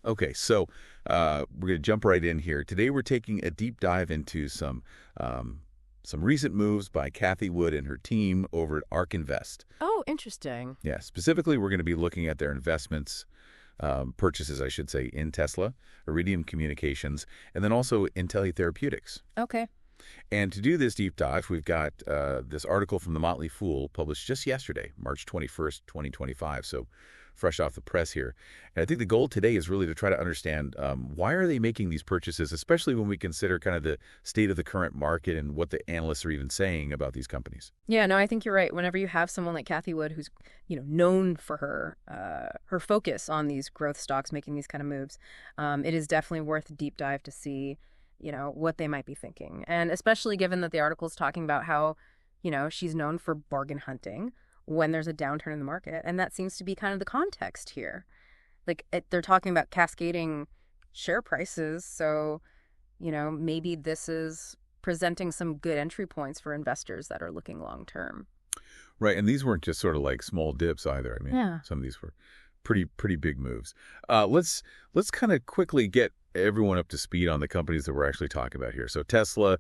Okay, so we're going to jump right in here. Today we're taking a deep dive into some recent moves by Cathie Wood and her team over at Ark Invest. Oh, interesting. Yeah, specifically we're going to be looking at their investments, purchases, I should say, in Tesla, Iridium Communications, and then also Intellia Therapeutics. Okay. And to do this deep dive, we've got this article from The Motley Fool published just yesterday, March 21st, 2025. So fresh off the press here. And I think the goal today is really to try to understand why are they making these purchases, especially when we consider kind of the state of the current market and what the analysts are even saying about these companies. Yeah, no, I think you're right. Whenever you have someone like Cathie Wood, who's known for her focus on these growth stocks, making these kind of moves, it is definitely worth a deep dive to see, what they might be thinking, and especially given that the article is talking about how, she's known for bargain hunting when there's a downturn in the market. And that seems to be kind of the context here. They're talking about cascading share prices. So, maybe this is presenting some good entry points for investors that are looking long term. Right. And these weren't just sort of like small dips either. I mean, Some of these were pretty big moves. Let's kind of quickly get everyone up to speed on the companies that we're actually talking about here. So Tesla,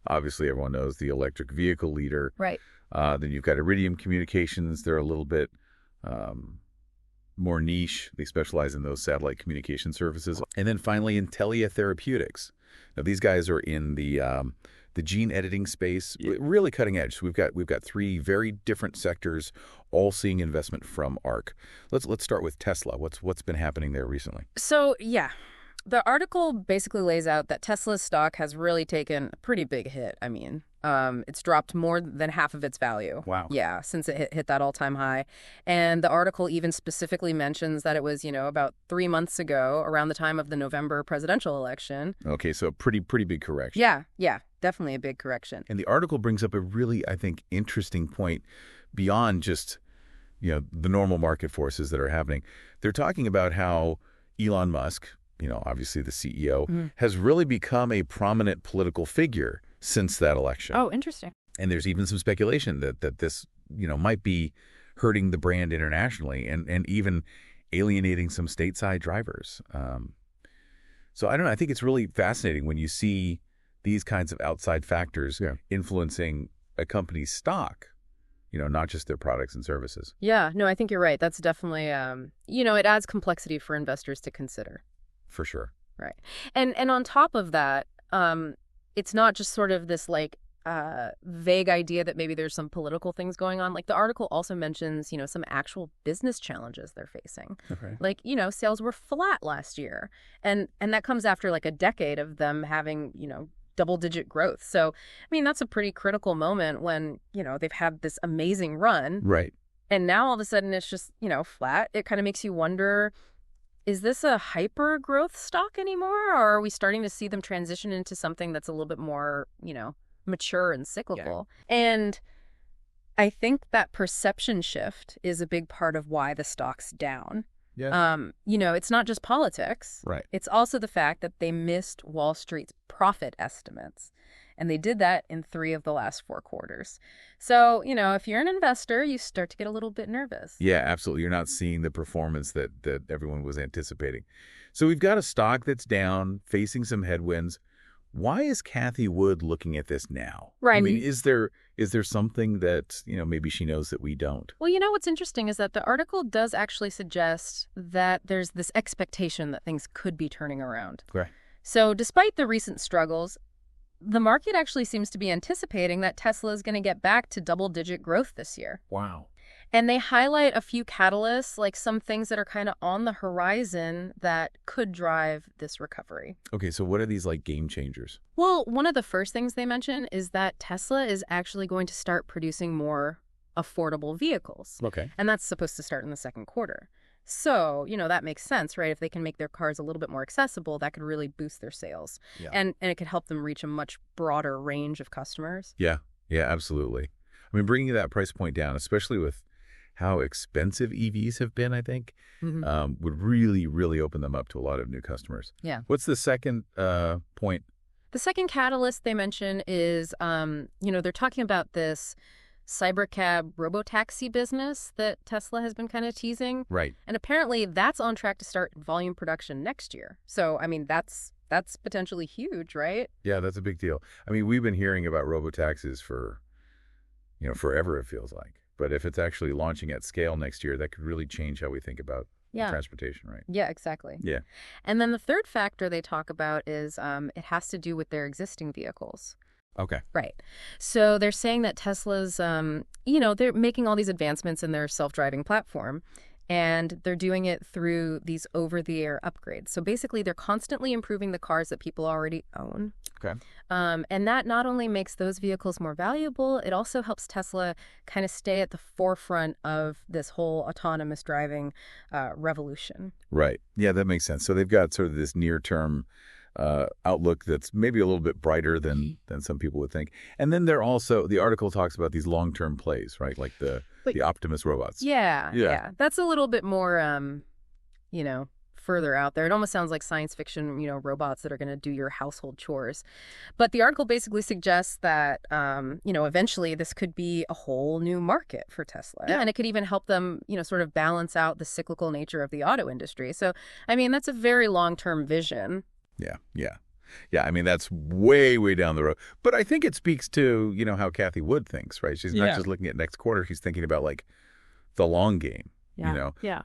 obviously everyone knows, the electric vehicle leader. Right. Then you've got Iridium Communications. They're a little bit more niche. They specialize in those satellite communication services. And then finally, Intellia Therapeutics. Now, these guys are in the gene editing space, really cutting edge. So we've got three very different sectors, all seeing investment from Ark. Let's start with Tesla. What's been happening there recently? So, yeah. The article basically lays out that Tesla's stock has really taken a pretty big hit. I mean, it's dropped more than half of its value. Wow. Yeah, since it hit that all-time high. And the article even specifically mentions that it was, about 3 months ago, around the time of the November presidential election. Okay, so pretty big correction. Yeah, definitely a big correction. And the article brings up a really, I think, interesting point beyond just, the normal market forces that are happening. They're talking about how Elon Musk, obviously the CEO, has really become a prominent political figure since that election. Oh, interesting. And there's even some speculation that this, might be hurting the brand internationally and even alienating some stateside drivers. So I don't know. I think it's really fascinating when you see these kinds of outside factors influencing a company's stock, not just their products and services. Yeah, no, I think you're right. That's definitely, it adds complexity for investors to consider. For sure. Right. And on top of that, it's not just sort of this vague idea that maybe there's some political things going on. Like the article also mentions, some actual business challenges they're facing. Okay. Like, sales were flat last year. And that comes after like a decade of them having, double-digit growth. So, I mean, that's a pretty critical moment when, they've had this amazing run. Right. And now all of a sudden it's just, flat. It kind of makes you wonder, is this a hyper growth stock anymore? Or are we starting to see them transition into something that's a little bit more, mature and cyclical? Yeah. And I think that perception shift is a big part of why the stock's down. Yeah. It's not just politics. Right. It's also the fact that they missed Wall Street's profit estimates. And they did that in 3 of the last 4 quarters. So, if you're an investor, you start to get a little bit nervous. Yeah, absolutely. You're not seeing the performance that everyone was anticipating. So we've got a stock that's down, facing some headwinds. Why is Cathie Wood looking at this now? Right. I mean, is there something that, maybe she knows that we don't? Well, what's interesting is that the article does actually suggest that there's this expectation that things could be turning around. Right. So despite the recent struggles, the market actually seems to be anticipating that Tesla is going to get back to double-digit growth this year. Wow. And they highlight a few catalysts, like some things that are kind of on the horizon that could drive this recovery. Okay, so what are these like game changers? Well, one of the first things they mention is that Tesla is actually going to start producing more affordable vehicles. Okay. And that's supposed to start in the second quarter. So, that makes sense, right? If they can make their cars a little bit more accessible, that could really boost their sales. Yeah. And it could help them reach a much broader range of customers. Yeah, absolutely. I mean, bringing that price point down, especially with how expensive EVs have been, I think, would really, really open them up to a lot of new customers. Yeah. What's the second point? The second catalyst they mention is, they're talking about this Cybercab robotaxi business that Tesla has been kind of teasing. Right. And apparently that's on track to start volume production next year. So, I mean, that's potentially huge, right? Yeah, that's a big deal. I mean, we've been hearing about robotaxis for, forever, it feels like. But if it's actually launching at scale next year, that could really change how we think about transportation, right? Yeah, exactly. Yeah. And then the third factor they talk about is it has to do with their existing vehicles. Okay. Right. So they're saying that Tesla's, they're making all these advancements in their self-driving platform, and they're doing it through these over-the-air upgrades. So basically, they're constantly improving the cars that people already own. Okay. And that not only makes those vehicles more valuable, it also helps Tesla kind of stay at the forefront of this whole autonomous driving revolution. Right. Yeah, that makes sense. So they've got sort of this near-term outlook that's maybe a little bit brighter than some people would think. And then the article talks about these long-term plays, right? Like the Optimus robots. Yeah. That's a little bit more, further out there. It almost sounds like science fiction, robots that are going to do your household chores. But the article basically suggests that, eventually this could be a whole new market for Tesla. Yeah. And it could even help them, sort of balance out the cyclical nature of the auto industry. So, I mean, that's a very long-term vision. Yeah, I mean, that's way, way down the road. But I think it speaks to, how Cathie Wood thinks, right? She's not just looking at next quarter. She's thinking about, like, the long game,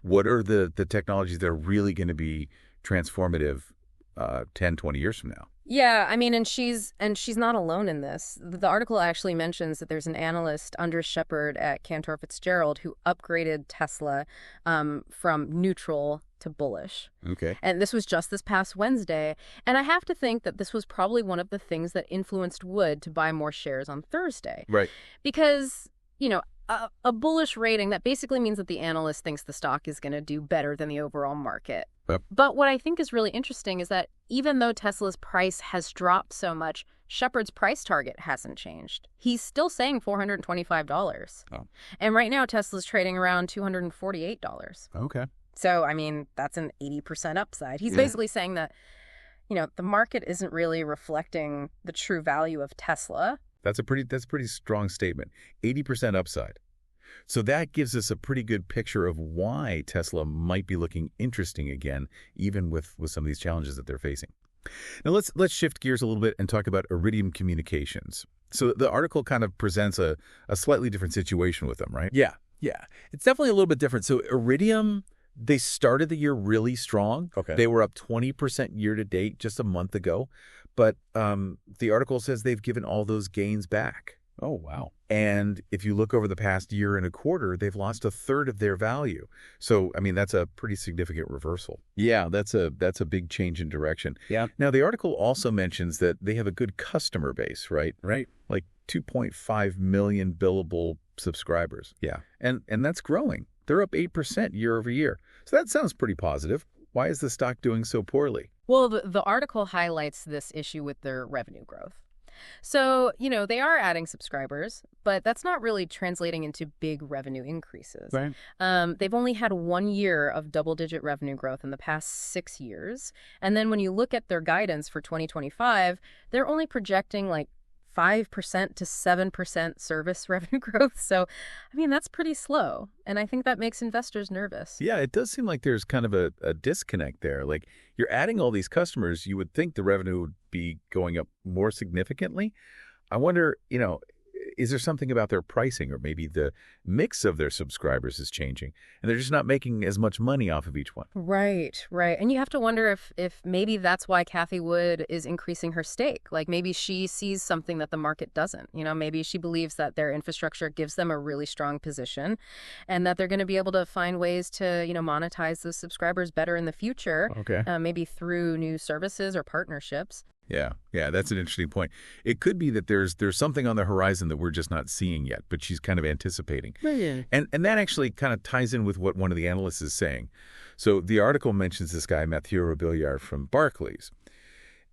What are the technologies that are really going to be transformative 10, 20 years from now? Yeah, I mean, and she's not alone in this. The article actually mentions that there's an analyst, Under Shepard at Cantor Fitzgerald, who upgraded Tesla from neutral to bullish. Okay. And this was just this past Wednesday. And I have to think that this was probably one of the things that influenced Wood to buy more shares on Thursday. Right. Because, a bullish rating, that basically means that the analyst thinks the stock is going to do better than the overall market. Yep. But what I think is really interesting is that even though Tesla's price has dropped so much, Shepard's price target hasn't changed. He's still saying $425. Oh. And right now, Tesla's trading around $248. Okay. So, I mean, that's an 80% upside. He's basically saying that, the market isn't really reflecting the true value of Tesla. That's a pretty strong statement. 80% upside. So that gives us a pretty good picture of why Tesla might be looking interesting again, even with some of these challenges that they're facing. Now let's shift gears a little bit and talk about Iridium Communications. So the article kind of presents a slightly different situation with them, right? Yeah. It's definitely a little bit different. So Iridium, they started the year really strong. Okay. They were up 20% year to date just a month ago. But the article says they've given all those gains back. Oh, wow. And if you look over the past year and a quarter, they've lost a third of their value. So, I mean, that's a pretty significant reversal. Yeah, that's a big change in direction. Yeah. Now, the article also mentions that they have a good customer base, right? Right. Like 2.5 million billable subscribers. Yeah. And that's growing. They're up 8% year over year. So that sounds pretty positive. Why is the stock doing so poorly? Well, the article highlights this issue with their revenue growth. So, they are adding subscribers, but that's not really translating into big revenue increases. Right. They've only had 1 year of double-digit revenue growth in the past 6 years. And then when you look at their guidance for 2025, they're only projecting like 5% to 7% service revenue growth. So, I mean, that's pretty slow. And I think that makes investors nervous. Yeah, it does seem like there's kind of a disconnect there. Like, you're adding all these customers, you would think the revenue would be going up more significantly. I wonder, is there something about their pricing, or maybe the mix of their subscribers is changing and they're just not making as much money off of each one? Right. And you have to wonder if maybe that's why Cathie Wood is increasing her stake. Like, maybe she sees something that the market doesn't. Maybe she believes that their infrastructure gives them a really strong position and that they're going to be able to find ways to, monetize those subscribers better in the future. Okay. Maybe through new services or partnerships. Yeah, that's an interesting point. It could be that there's something on the horizon that we're just not seeing yet, but she's kind of anticipating. Yeah. And that actually kind of ties in with what one of the analysts is saying. So the article mentions this guy, Mathieu Robillard from Barclays,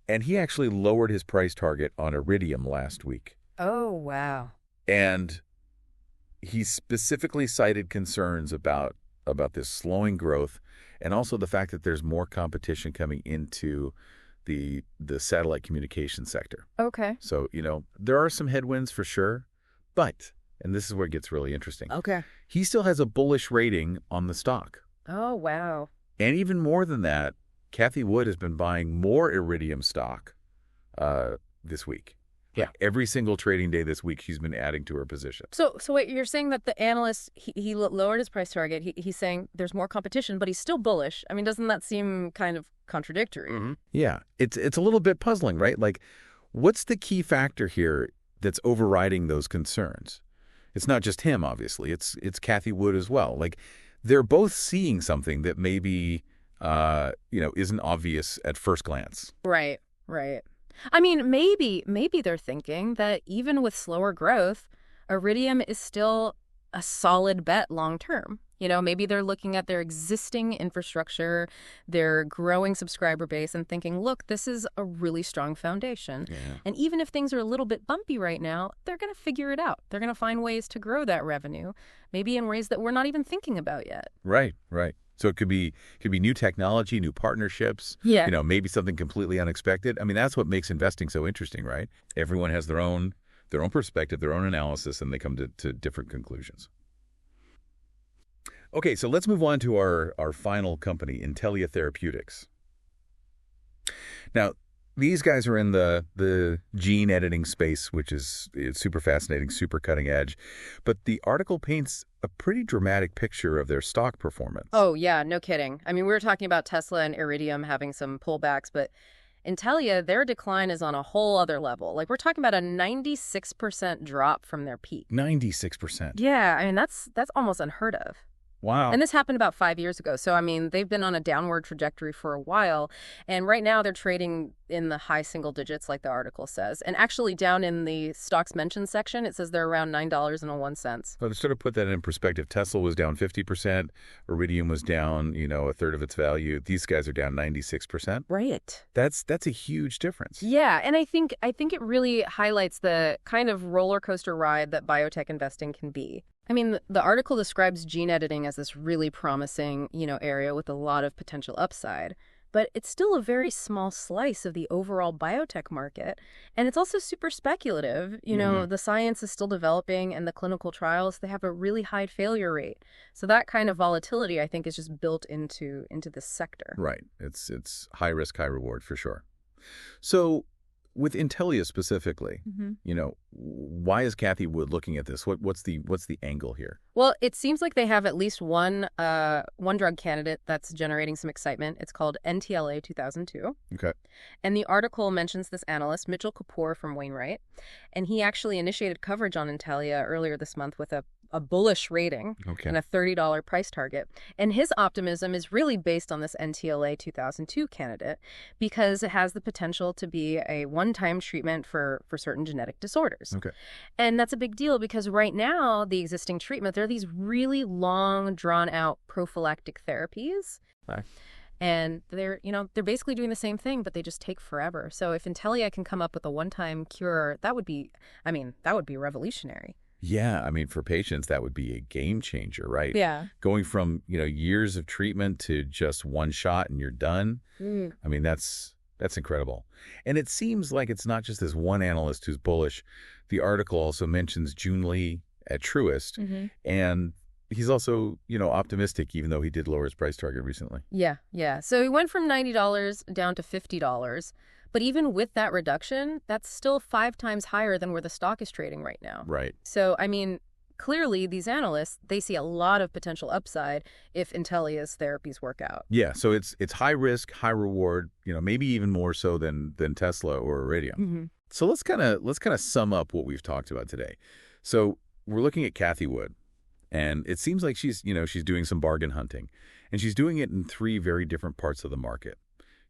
and he actually lowered his price target on Iridium last week. Oh, wow. And he specifically cited concerns about this slowing growth, and also the fact that there's more competition coming into the satellite communication sector. Okay. So, there are some headwinds for sure, but And this is where it gets really interesting. Okay. He still has a bullish rating on the stock. Oh, wow. And even more than that, Cathie Wood has been buying more Iridium stock this week. Yeah. Like every single trading day this week, she's been adding to her position. So wait, you're saying that the analyst, he lowered his price target. He's saying there's more competition, but he's still bullish. I mean, doesn't that seem kind of contradictory? Mm-hmm. Yeah, it's a little bit puzzling, right? Like, what's the key factor here that's overriding those concerns? It's not just him, obviously. It's Cathie Wood as well. Like, they're both seeing something that maybe, isn't obvious at first glance. Right, right. I mean, maybe they're thinking that even with slower growth, Iridium is still a solid bet long term. Maybe they're looking at their existing infrastructure, their growing subscriber base, and thinking, look, this is a really strong foundation. Yeah. And even if things are a little bit bumpy right now, they're going to figure it out. They're going to find ways to grow that revenue, maybe in ways that we're not even thinking about yet. Right. So it could be new technology, new partnerships, Yeah. Maybe something completely unexpected. I mean, that's what makes investing so interesting, right? Everyone has their own perspective, their own analysis, and they come to different conclusions. Okay, so let's move on to our final company, Intellia Therapeutics. Now, these guys are in the gene editing space, which is super fascinating, super cutting edge. But the article paints a pretty dramatic picture of their stock performance. Oh, yeah, no kidding. I mean, we were talking about Tesla and Iridium having some pullbacks, but Intellia, their decline is on a whole other level. Like, we're talking about a 96% drop from their peak. 96%. Yeah, I mean, that's almost unheard of. Wow. And this happened about 5 years ago. So, I mean, they've been on a downward trajectory for a while. And right now they're trading in the high single digits, like the article says. And actually down in the stocks mentioned section, it says they're around $9.01. So to sort of put that in perspective, Tesla was down 50%. Iridium was down, a third of its value. These guys are down 96%. Right. That's a huge difference. Yeah. And I think it really highlights the kind of roller coaster ride that biotech investing can be. I mean, the article describes gene editing as this really promising, area with a lot of potential upside. But it's still a very small slice of the overall biotech market. And it's also super speculative. The science is still developing and the clinical trials, they have a really high failure rate. So that kind of volatility, I think, is just built into this sector. Right. It's high risk, high reward for sure. So with Intellia specifically, why is Cathie Wood looking at this? What's the angle here? Well, it seems like they have at least one drug candidate that's generating some excitement. It's called NTLA 2002. Okay. And the article mentions this analyst, Mitchell Kapoor from Wainwright, and he actually initiated coverage on Intellia earlier this month with a bullish rating and a $30 price target. And his optimism is really based on this NTLA 2002 candidate because it has the potential to be a one-time treatment for certain genetic disorders. Okay. And that's a big deal because right now, the existing treatment, there are these really long, drawn-out prophylactic therapies. Right. And they're basically doing the same thing, but they just take forever. So if Intellia can come up with a one-time cure, that would be revolutionary. Yeah, I mean, for patients, that would be a game changer, right? Yeah. Going from, years of treatment to just one shot and you're done. I mean, that's incredible. And it seems like it's not just this one analyst who's bullish. The article also mentions Jun Lee at Truist, and he's also, optimistic, even though he did lower his price target recently. Yeah. So he went from $90 down to $50. But even with that reduction, that's still 5 times higher than where the stock is trading right now. Right. So, I mean, clearly these analysts, they see a lot of potential upside if Intellia's therapies work out. Yeah, so it's high risk, high reward, maybe even more so than Tesla or Iridium. So let's kind of sum up what we've talked about today. So we're looking at Cathie Wood, and it seems like she's doing some bargain hunting, and she's doing it in 3 very different parts of the market.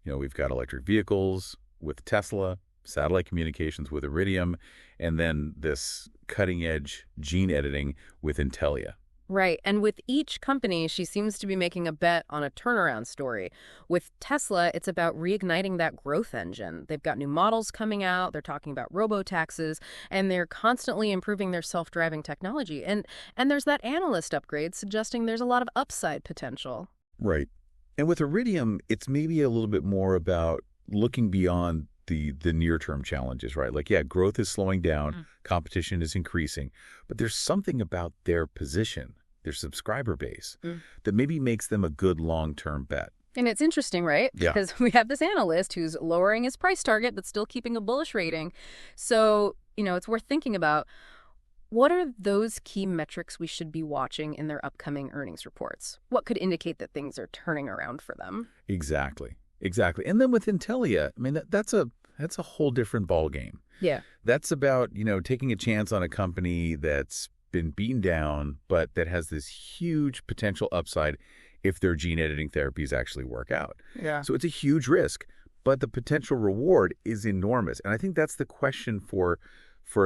We've got electric vehicles with Tesla, satellite communications with Iridium, and then this cutting-edge gene editing with Intellia. Right. And with each company, she seems to be making a bet on a turnaround story. With Tesla, it's about reigniting that growth engine. They've got new models coming out. They're talking about robotaxis, and they're constantly improving their self-driving technology. And there's that analyst upgrade suggesting there's a lot of upside potential. Right. And with Iridium, it's maybe a little bit more about looking beyond the near-term challenges, right? Like, yeah, growth is slowing down, competition is increasing, but there's something about their position, their subscriber base, that maybe makes them a good long-term bet. And it's interesting, right? Yeah. Because we have this analyst who's lowering his price target but still keeping a bullish rating. So, it's worth thinking about. What are those key metrics we should be watching in their upcoming earnings reports? What could indicate that things are turning around for them? Exactly. And then with Intellia, I mean, that's a whole different ballgame. Yeah. That's about, taking a chance on a company that's been beaten down, but that has this huge potential upside if their gene editing therapies actually work out. Yeah. So it's a huge risk, but the potential reward is enormous. And I think that's the question for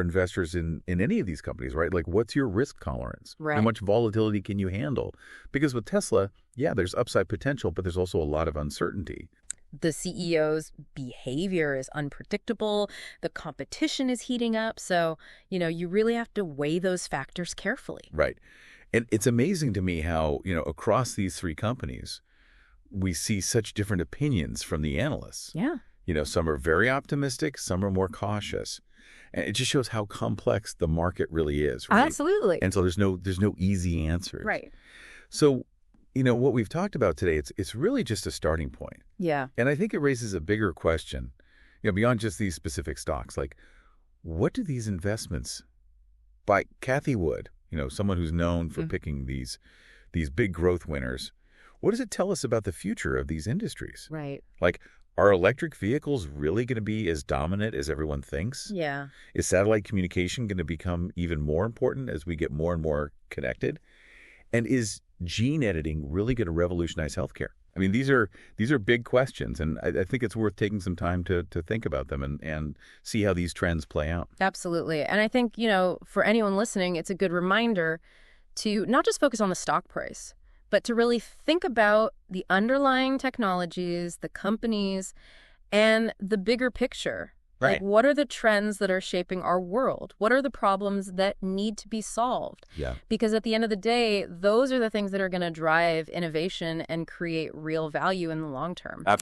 investors in any of these companies, right? Like, what's your risk tolerance? Right. How much volatility can you handle? Because with Tesla, yeah, there's upside potential, but there's also a lot of uncertainty. The CEO's behavior is unpredictable. The competition is heating up. So, you really have to weigh those factors carefully. Right. And it's amazing to me how, across these three companies, we see such different opinions from the analysts. Yeah. Some are very optimistic, some are more cautious. And it just shows how complex the market really is, right? Absolutely. And so there's no easy answers. Right. So, what we've talked about today, it's really just a starting point. Yeah. And I think it raises a bigger question, beyond just these specific stocks. Like, what do these investments by Cathie Wood, someone who's known for picking these big growth winners, what does it tell us about the future of these industries? Right. Like, are electric vehicles really going to be as dominant as everyone thinks? Yeah. Is satellite communication going to become even more important as we get more and more connected? And is gene editing really going to revolutionize healthcare? I mean, these are big questions, and I think it's worth taking some time to think about them and see how these trends play out. Absolutely. And I think, for anyone listening, it's a good reminder to not just focus on the stock price, but to really think about the underlying technologies, the companies, and the bigger picture. Right. Like, what are the trends that are shaping our world? What are the problems that need to be solved? Yeah. Because at the end of the day, those are the things that are going to drive innovation and create real value in the long term.